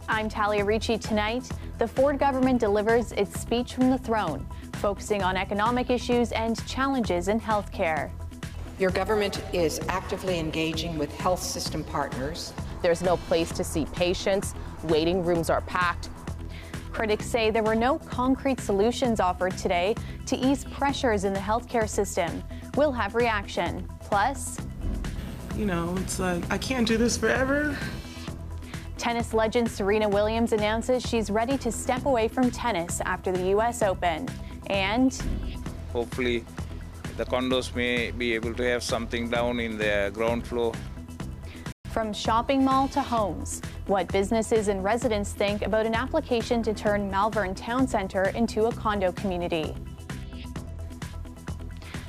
I'm Talia Ricci. Tonight, the Ford government delivers its speech from the throne, focusing on economic issues and challenges in healthcare. Your government is actively engaging with health system partners. There's no place to see patients. Waiting rooms are packed. Critics say there were no concrete solutions offered today to ease pressures in the healthcare system. We'll have reaction. Plus, it's like, I can't do this forever. Tennis legend Serena Williams announces she's ready to step away from tennis after the U.S. Open. And hopefully the condos may be able to have something down in the ground floor. From shopping mall to homes, what businesses and residents think about an application to turn Malvern Town Centre into a condo community.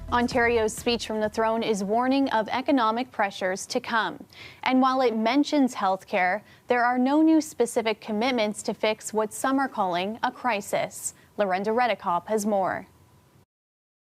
Ontario's speech from the throne is warning of economic pressures to come. And while it mentions healthcare, there are no new specific commitments to fix what some are calling a crisis. Lorenda Redekop has more.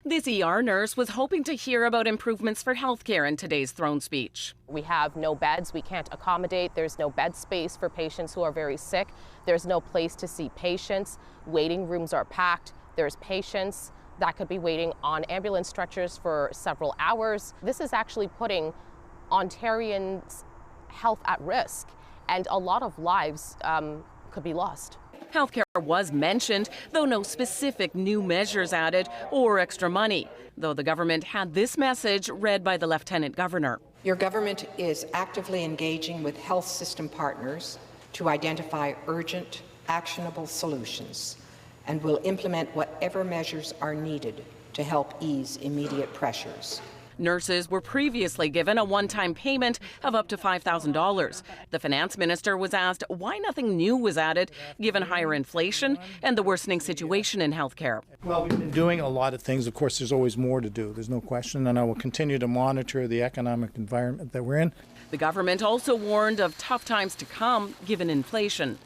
This ER nurse was hoping to hear about improvements for healthcare in today's throne speech. We have no beds we can't accommodate. There's no bed space for patients who are very sick. There's no place to see patients. Waiting rooms are packed. There's patients that could be waiting on ambulance stretchers for several hours. This is actually putting Ontarians' health at risk, and a lot of lives could be lost. Healthcare was mentioned, though no specific new measures added or extra money, though the government had this message read by the Lieutenant Governor. Your government is actively engaging with health system partners to identify urgent, actionable solutions, and will implement whatever measures are needed to help ease immediate pressures. Nurses were previously given a one-time payment of up to $5,000. The finance minister was asked why nothing new was added, given higher inflation and the worsening situation in healthcare. Well, we've been doing a lot of things. Of course, there's always more to do. There's no question, and I will continue to monitor the economic environment that we're in. The government also warned of tough times to come, given inflation.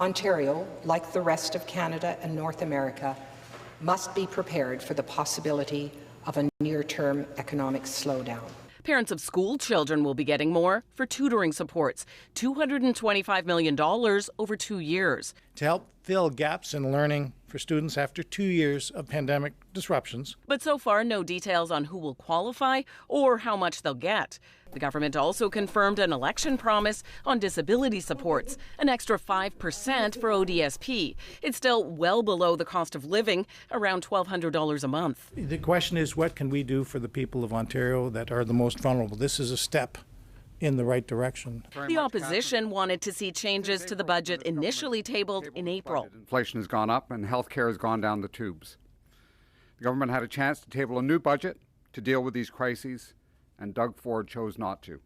Ontario, like the rest of Canada and North America, must be prepared for the possibility of a near-term economic slowdown. Parents of school children will be getting more for tutoring supports, $225 million over 2 years. To help fill gaps in learning for students after 2 years of pandemic disruptions. But so far, no details on who will qualify or how much they'll get. The government also confirmed an election promise on disability supports, an extra 5% for ODSP. It's still well below the cost of living, around $1,200 a month. The question is, what can we do for the people of Ontario that are the most vulnerable? This is a step in the right direction. The opposition wanted to see changes to the budget initially tabled in April. Inflation has gone up and health care has gone down the tubes. The government had a chance to table a new budget to deal with these crises, and Doug Ford chose not to.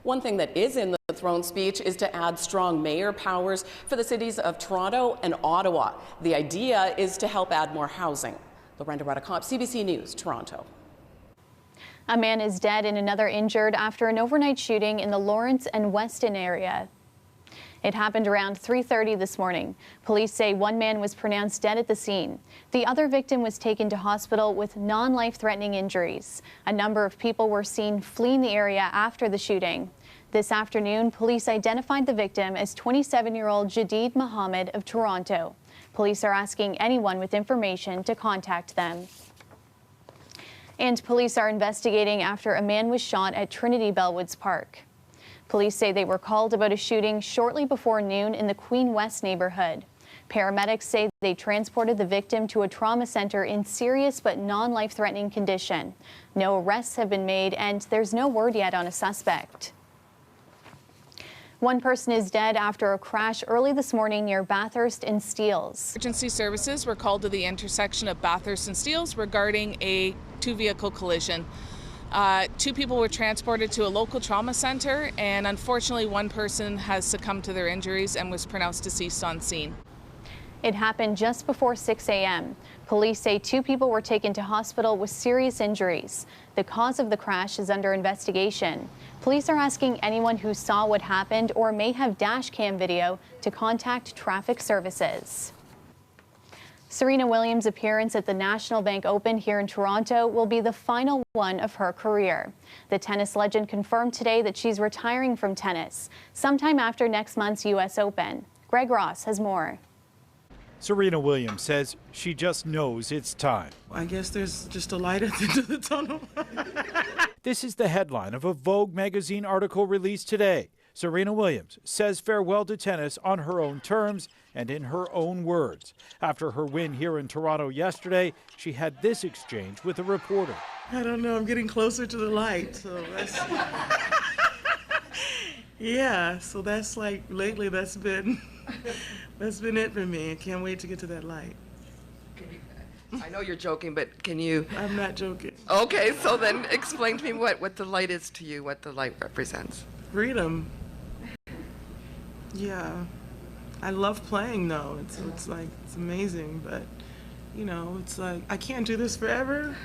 One thing that is in the throne speech is to add strong mayor powers for the cities of Toronto and Ottawa. The idea is to help add more housing. Lorenda Redekop, CBC News, Toronto. A man is dead and another injured after an overnight shooting in the Lawrence and Weston area. It happened around 3:30 this morning. Police say one man was pronounced dead at the scene. The other victim was taken to hospital with non-life-threatening injuries. A number of people were seen fleeing the area after the shooting. This afternoon, police identified the victim as 27-year-old Jadid Mohammed of Toronto. Police are asking anyone with information to contact them. And police are investigating after a man was shot at Trinity Bellwoods Park. Police say they were called about a shooting shortly before noon in the Queen West neighborhood. Paramedics say they transported the victim to a trauma center in serious but non-life-threatening condition. No arrests have been made, and there's no word yet on a suspect. One person is dead after a crash early this morning near Bathurst and Steeles. Emergency services were called to the intersection of Bathurst and Steeles regarding a two-vehicle collision. 2 people were transported to a local trauma center, and unfortunately one person has succumbed to their injuries and was pronounced deceased on scene. It happened just before 6 a.m. Police say 2 people were taken to hospital with serious injuries. The cause of the crash is under investigation. Police are asking anyone who saw what happened or may have dash cam video to contact traffic services. Serena Williams' appearance at the National Bank Open here in Toronto will be the final one of her career. The tennis legend confirmed today that she's retiring from tennis sometime after next month's U.S. Open. Greg Ross has more. Serena Williams says she just knows it's time. I guess there's just a light at the end of the tunnel. This is the headline of a Vogue magazine article released today. Serena Williams says farewell to tennis on her own terms and in her own words. After her win here in Toronto yesterday, she had this exchange with a reporter. I don't know, I'm getting closer to the light, so that's... Yeah, so that's like, lately that's been it for me. I can't wait to get to that light. I know you're joking, but can you... I'm not joking. Okay, so then explain to me what the light is to you, what the light represents. Freedom. Yeah. I love playing though. It's like, it's amazing, but you know, it's like, I can't do this forever.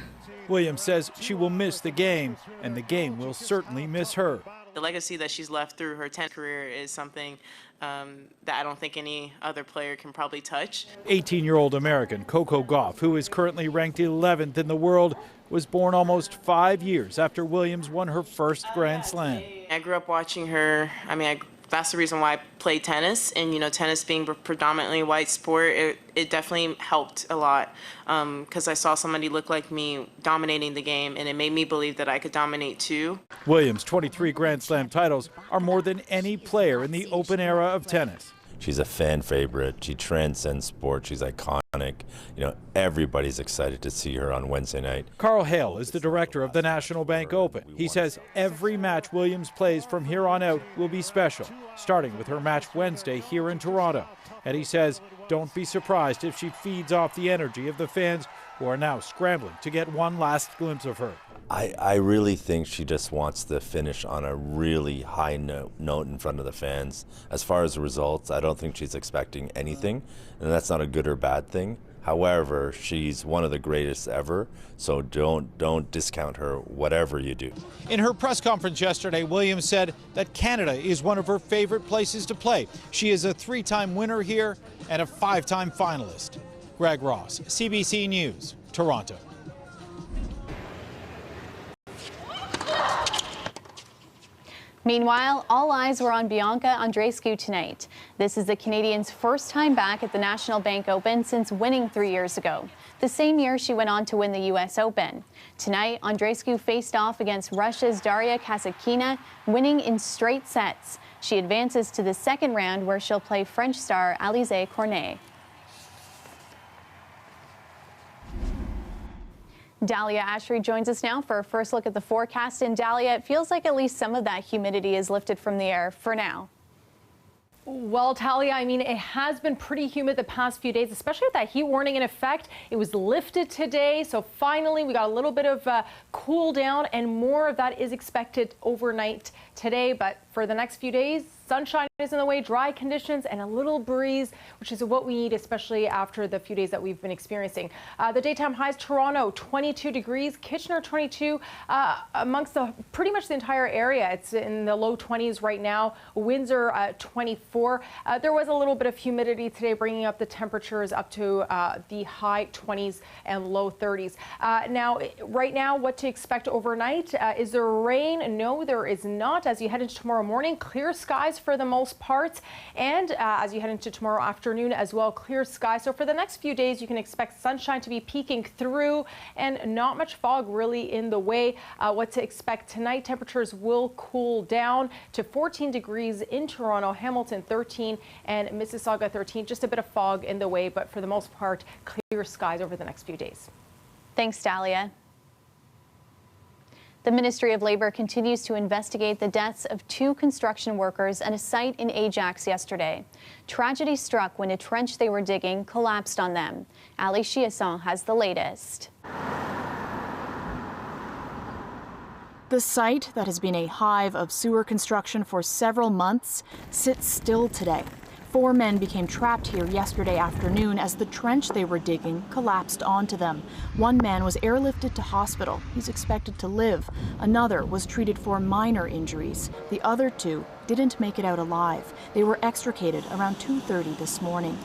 Williams says she will miss the game, and the game will certainly miss her. The legacy that she's left through her tennis career is something that I don't think any other player can probably touch. 18-year-old American Coco Gauff, who is currently ranked 11th in the world, was born almost 5 years after Williams won her first Grand Slam. I grew up watching her. That's the reason why I played tennis, and you know, tennis being a predominantly white sport, it definitely helped a lot because I saw somebody look like me dominating the game, and it made me believe that I could dominate too. Williams' 23 Grand Slam titles are more than any player in the open era of tennis. She's a fan favorite. She transcends sport. She's iconic. You know, everybody's excited to see her on Wednesday night. Carl Hale is the director of the National Bank Open. He says every match Williams plays from here on out will be special, starting with her match Wednesday here in Toronto. And he says, don't be surprised if she feeds off the energy of the fans who are now scrambling to get one last glimpse of her. I really think she just wants to finish on a really high note in front of the fans. As far as the results, I don't think she's expecting anything, and that's not a good or bad thing. However, she's one of the greatest ever, so don't discount her, whatever you do. In her press conference yesterday, Williams said that Canada is one of her favorite places to play. She is a 3-time winner here and a 5-time finalist. Greg Ross, CBC News, Toronto. Meanwhile, all eyes were on Bianca Andreescu tonight. This is the Canadian's first time back at the National Bank Open since winning 3 years ago, the same year she went on to win the U.S. Open. Tonight, Andreescu faced off against Russia's Daria Kasatkina, winning in straight sets. She advances to the second round, where she'll play French star Alizé Cornet. Dahlia Ashry joins us now for a first look at the forecast. And Dahlia, it feels like at least some of that humidity is lifted from the air for now. Well, Talia, I mean, it has been pretty humid the past few days, especially with that heat warning in effect. It was lifted today, so finally we got a little bit of cool down, and more of that is expected overnight today. But for the next few days, sunshine is in the way, dry conditions, and a little breeze, which is what we need, especially after the few days that we've been experiencing. The daytime highs: Toronto 22 degrees, Kitchener 22, amongst pretty much the entire area. It's in the low 20s right now. Windsor 24. There was a little bit of humidity today, bringing up the temperatures up to the high 20s and low 30s. Now, right now, what to expect overnight? Is there rain? No, there is not. As you head into tomorrow morning, clear skies for the most part, and as you head into tomorrow afternoon as well, clear skies. So for the next few days, you can expect sunshine to be peeking through and not much fog really in the way. What to expect tonight: temperatures will cool down to 14 degrees in Toronto, Hamilton 13, and Mississauga 13. Just a bit of fog in the way, but for the most part, clear skies over the next few days. Thanks, Dahlia. The Ministry of Labour continues to investigate the deaths of 2 construction workers at a site in Ajax yesterday. Tragedy struck when a trench they were digging collapsed on them. Ali Chiasson has the latest. The site, that has been a hive of sewer construction for several months, sits still today. 4 men became trapped here yesterday afternoon as the trench they were digging collapsed onto them. 1 man was airlifted to hospital. He's expected to live. Another was treated for minor injuries. The other 2 didn't make it out alive. They were extricated around 2:30 this morning.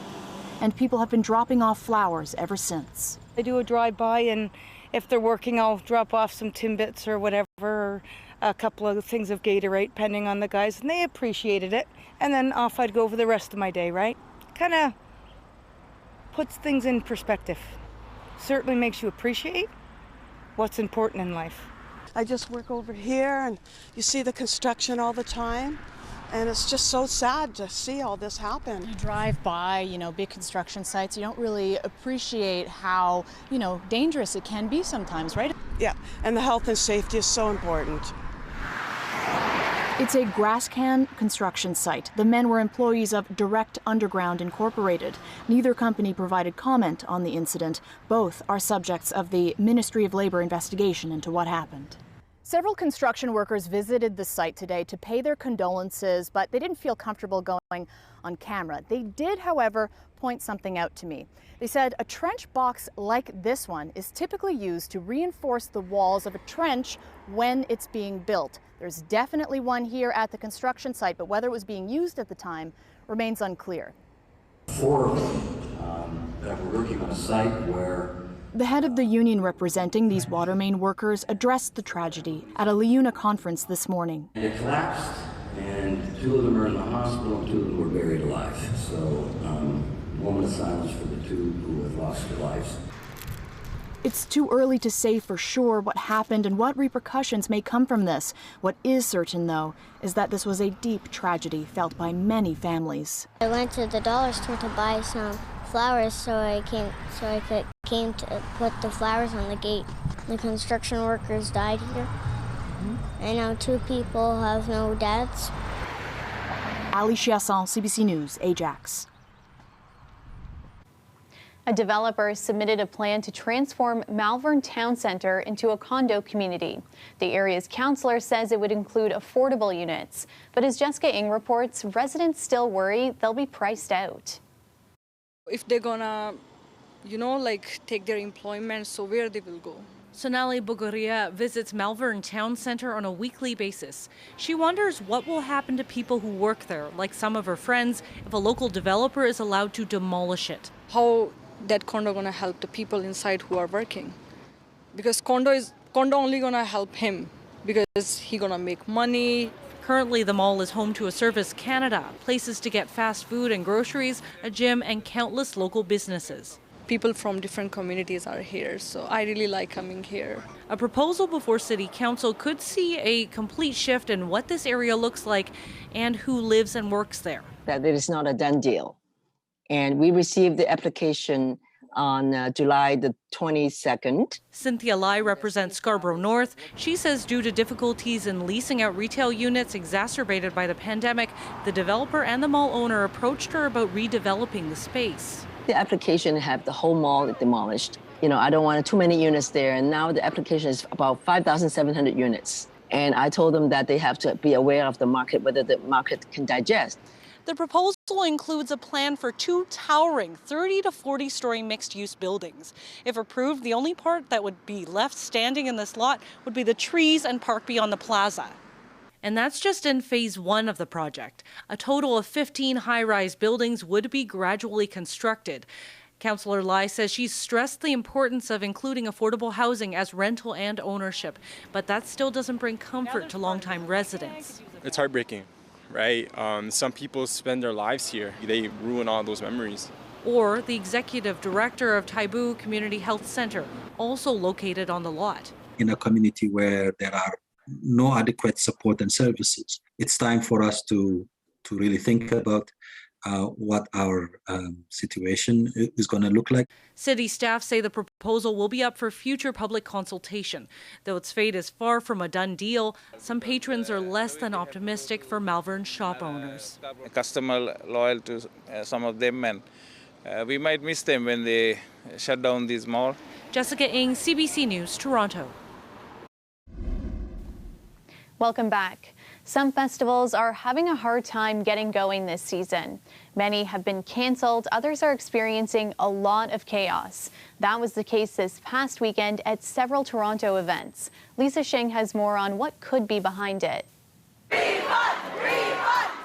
And people have been dropping off flowers ever since. I do a drive-by, and if they're working, I'll drop off some timbits or whatever. a couple of things of Gatorade, depending on the guys, and they appreciated it. And then off I'd go for the rest of my day, right? Kind of puts things in perspective. Certainly makes you appreciate what's important in life. I just work over here, and you see the construction all the time, and it's just so sad to see all this happen. You drive by, big construction sites, you don't really appreciate how, dangerous it can be sometimes, right? Yeah, and the health and safety is so important. It's a grass can construction site. The men were employees of Direct Underground Incorporated. Neither company provided comment on the incident. Both are subjects of the Ministry of Labor investigation into what happened. Several construction workers visited the site today to pay their condolences, but they didn't feel comfortable going on camera. They did, however, point something out to me. They said a trench box like this one is typically used to reinforce the walls of a trench when it's being built. There's definitely one here at the construction site, but whether it was being used at the time remains unclear. 4 of them that were working on a site where the head of the union representing these water main workers addressed the tragedy at a LiUNA conference this morning. It collapsed, and 2 of them are in the hospital, and 2 of them were buried alive. So, moment of silence for the 2 who have lost their lives. It's too early to say for sure what happened and what repercussions may come from this. What is certain, though, is that this was a deep tragedy felt by many families. I went to the dollar store to buy some flowers so I came to put the flowers on the gate. The construction workers died here. And now 2 people have no dads. Ali Chiasson, CBC News, Ajax. A developer submitted a plan to transform Malvern Town Centre into a condo community. The area's councillor says it would include affordable units. But as Jessica Ng reports, residents still worry they'll be priced out. If they're gonna, take their employment, so where they will go? Sonali Bogoria visits Malvern Town Centre on a weekly basis. She wonders what will happen to people who work there, like some of her friends, if a local developer is allowed to demolish it. How that condo gonna help the people inside who are working? Because condo only gonna help him because he gonna make money. Currently, the mall is home to a Service Canada, places to get fast food and groceries, a gym, and countless local businesses. People from different communities are here, so I really like coming here. A proposal before City Council could see a complete shift in what this area looks like and who lives and works there. That it is not a done deal. And we received the application on July the 22nd. Cynthia Lai represents Scarborough North. She says due to difficulties in leasing out retail units exacerbated by the pandemic, the developer and the mall owner approached her about redeveloping the space. The application have the whole mall demolished. I don't want too many units there, and now the application is about 5,700 units. And I told them that they have to be aware of the market, whether the market can digest. The proposal includes a plan for 2 towering 30 to 40-story mixed-use buildings. If approved, the only part that would be left standing in this lot would be the trees and park beyond the plaza. And that's just in phase 1 of the project. A total of 15 high-rise buildings would be gradually constructed. Councillor Lai says she's stressed the importance of including affordable housing as rental and ownership, but that still doesn't bring comfort to longtime residents. It's heartbreaking. Right? Some people spend their lives here. They ruin all those memories. Or the executive director of Taibu Community Health Center, also located on the lot. In a community where there are no adequate support and services, it's time for us to really think about what our situation is going to look like. City staff say the proposal will be up for future public consultation. Though its fate is far from a done deal, some patrons are less than optimistic for Malvern shop owners. Customer loyal to some of them, and we might miss them when they shut down this mall. Jessica Ng, CBC News, Toronto. Welcome back. Some festivals are having a hard time getting going this season. Many have been canceled, others are experiencing a lot of chaos. That was the case this past weekend at several Toronto events. Lisa Shing has more on what could be behind it.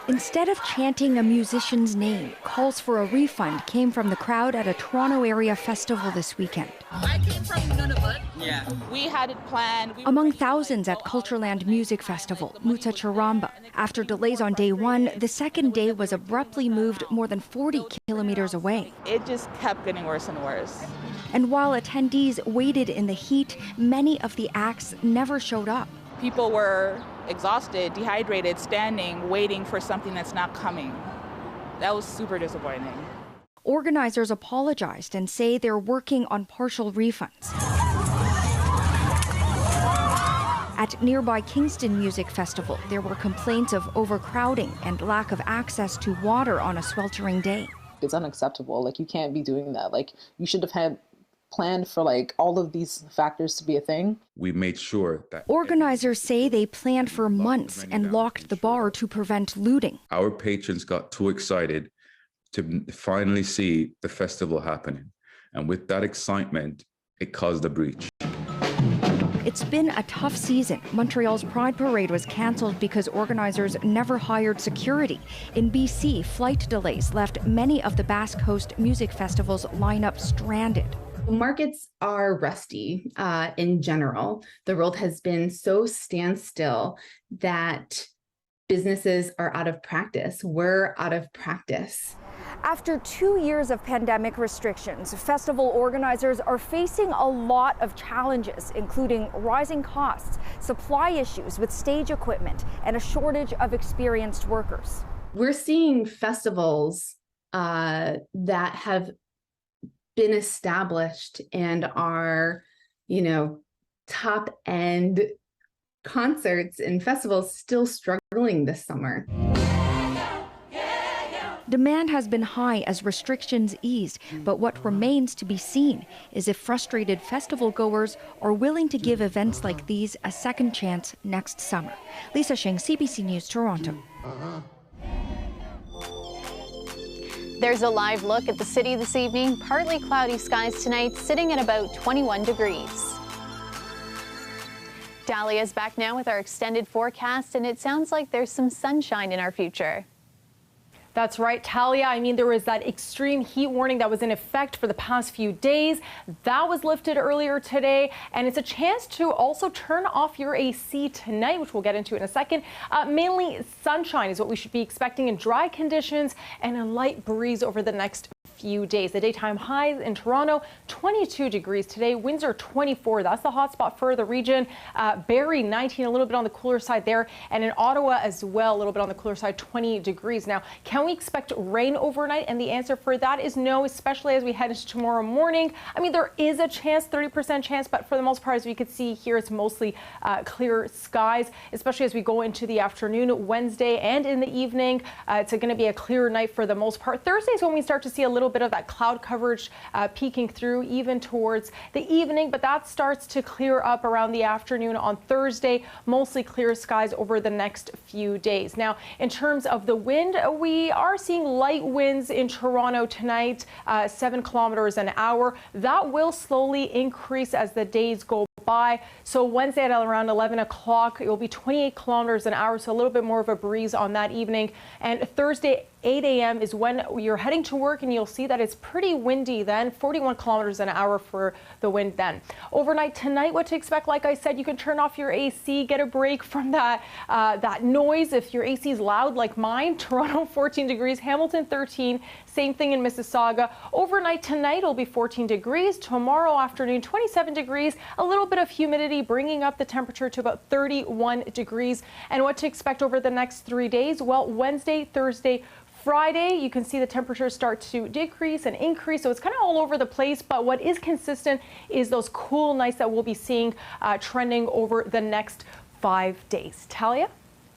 Instead of chanting a musician's name, calls for a refund came from the crowd at a Toronto area festival this weekend. I came from Nunavut. Yeah. We had it planned. Among thousands at Cultureland Music Festival, Mutsa Charamba. After delays on day one, the second day was abruptly moved more than 40 kilometers away. It just kept getting worse and worse. And while attendees waited in the heat, many of the acts never showed up. People were exhausted, dehydrated, standing, waiting for something that's not coming. That was super disappointing. Organizers apologized and say they're working on partial refunds. At nearby Kingston Music Festival, there were complaints of overcrowding and lack of access to water on a sweltering day. It's unacceptable. Like, you can't be doing that. Like, you should have had planned for like all of these factors to be a thing. We made sure that organizers say they planned for months and locked the bar to prevent looting. Our patrons got too excited to finally see the festival happening. And with that excitement, it caused a breach. It's been a tough season. Montreal's Pride Parade was cancelled because organizers never hired security. In BC, flight delays left many of the Basque Coast music festivals lineup stranded. Markets are rusty in general. The world has been so standstill that businesses are out of practice. We're out of practice. After 2 years of pandemic restrictions, festival organizers are facing a lot of challenges, including rising costs, supply issues with stage equipment, and a shortage of experienced workers. We're seeing festivals that have been established and are, top end concerts and festivals still struggling this summer. Demand has been high as restrictions eased, but what remains to be seen is if frustrated festival goers are willing to give events like these a second chance next summer. Lisa Shing, CBC News, Toronto. There's a live look at the city this evening. Partly cloudy skies tonight, sitting at about 21 degrees. Dahlia's back now with our extended forecast, and it sounds like there's some sunshine in our future. That's right, Talia. I mean, there was that extreme heat warning that was in effect for the past few days. That was lifted earlier today, and it's a chance to also turn off your AC tonight, which we'll get into in a second. Mainly sunshine is what we should be expecting in dry conditions and a light breeze over the next few days. The daytime highs in Toronto, 22 degrees today. Winds are 24. That's the hot spot for the region. Barrie, 19, a little bit on the cooler side there. And in Ottawa as well, a little bit on the cooler side, 20 degrees. Now, can we expect rain overnight? And the answer for that is no, especially as we head into tomorrow morning. I mean, there is a chance, 30% chance, but for the most part, as we can see here, it's mostly clear skies, especially as we go into the afternoon, Wednesday and in the evening. It's going to be a clear night for the most part. Thursday is when we start to see a little bit of that cloud coverage peeking through even towards the evening, but that starts to clear up around the afternoon on Thursday. Mostly clear skies over the next few days. Now, in terms of the wind, we are seeing light winds in Toronto tonight, 7 kilometers an hour. That will slowly increase as the days go by. So Wednesday at around 11 o'clock, it will be 28 kilometers an hour, so a little bit more of a breeze on that evening. And Thursday, 8 a.m. is when you're heading to work, and you'll see that it's pretty windy then, 41 kilometers an hour for the wind then. Overnight tonight, what to expect, like I said, you can turn off your AC, get a break from that noise if your AC is loud like mine. Toronto, 14 degrees, Hamilton, 13. Same thing in Mississauga. Overnight tonight, it'll be 14 degrees. Tomorrow afternoon, 27 degrees. A little bit of humidity, bringing up the temperature to about 31 degrees. And what to expect over the next 3 days? Well, Wednesday, Thursday, Friday, you can see the temperatures start to decrease and increase, so it's kind of all over the place, but what is consistent is those cool nights that we'll be seeing trending over the next 5 days. Talia?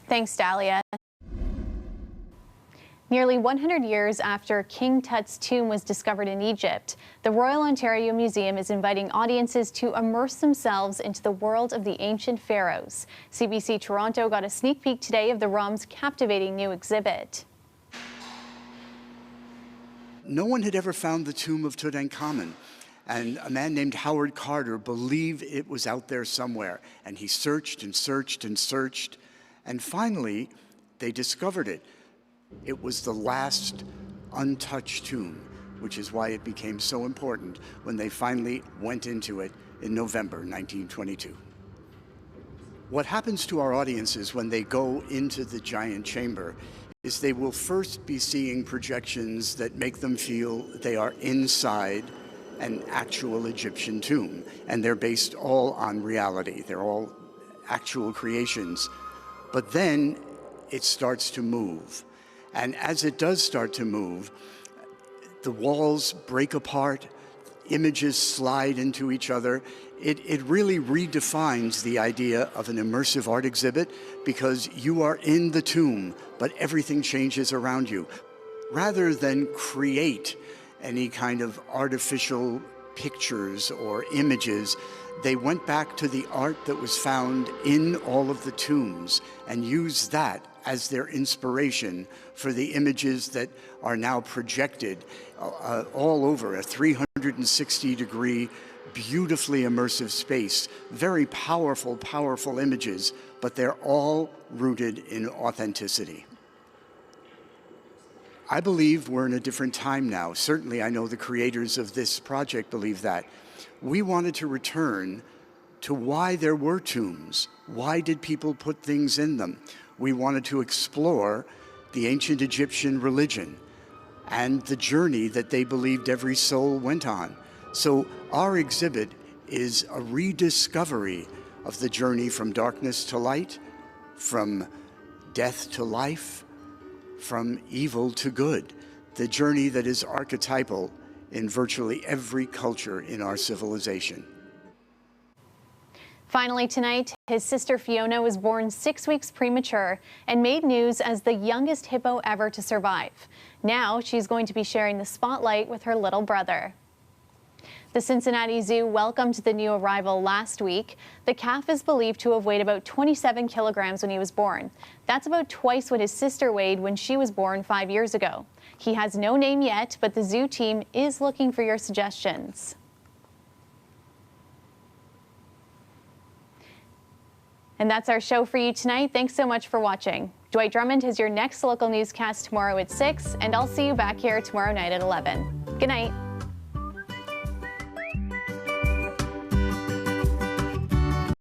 Thanks, Dahlia. Nearly 100 years after King Tut's tomb was discovered in Egypt, the Royal Ontario Museum is inviting audiences to immerse themselves into the world of the ancient pharaohs. CBC Toronto got a sneak peek today of the ROM's captivating new exhibit. No one had ever found the tomb of Tutankhamun, and a man named Howard Carter believed it was out there somewhere. And he searched and searched and searched, and finally they discovered it. It was the last untouched tomb, which is why it became so important when they finally went into it in November 1922. What happens to our audiences when they go into the giant chamber is they will first be seeing projections that make them feel they are inside an actual Egyptian tomb, and they're based all on reality. They're all actual creations. But then it starts to move. And as it does start to move, the walls break apart, images slide into each other. It really redefines the idea of an immersive art exhibit because you are in the tomb, but everything changes around you. Rather than create any kind of artificial pictures or images, they went back to the art that was found in all of the tombs and used that as their inspiration for the images that are now projected all over a 360-degree, beautifully immersive space. Very powerful, powerful images, but they're all rooted in authenticity. I believe we're in a different time now. Certainly, I know the creators of this project believe that. We wanted to return to why there were tombs. Why did people put things in them? We wanted to explore the ancient Egyptian religion and the journey that they believed every soul went on. So our exhibit is a rediscovery of the journey from darkness to light, from death to life, from evil to good, the journey that is archetypal in virtually every culture in our civilization. Finally tonight, his sister Fiona was born 6 weeks premature and made news as the youngest hippo ever to survive. Now she's going to be sharing the spotlight with her little brother. The Cincinnati Zoo welcomed the new arrival last week. The calf is believed to have weighed about 27 kilograms when he was born. That's about twice what his sister weighed when she was born 5 years ago. He has no name yet, but the zoo team is looking for your suggestions. And that's our show for you tonight. Thanks so much for watching. Dwight Drummond has your next local newscast tomorrow at 6, and I'll see you back here tomorrow night at 11. Good night.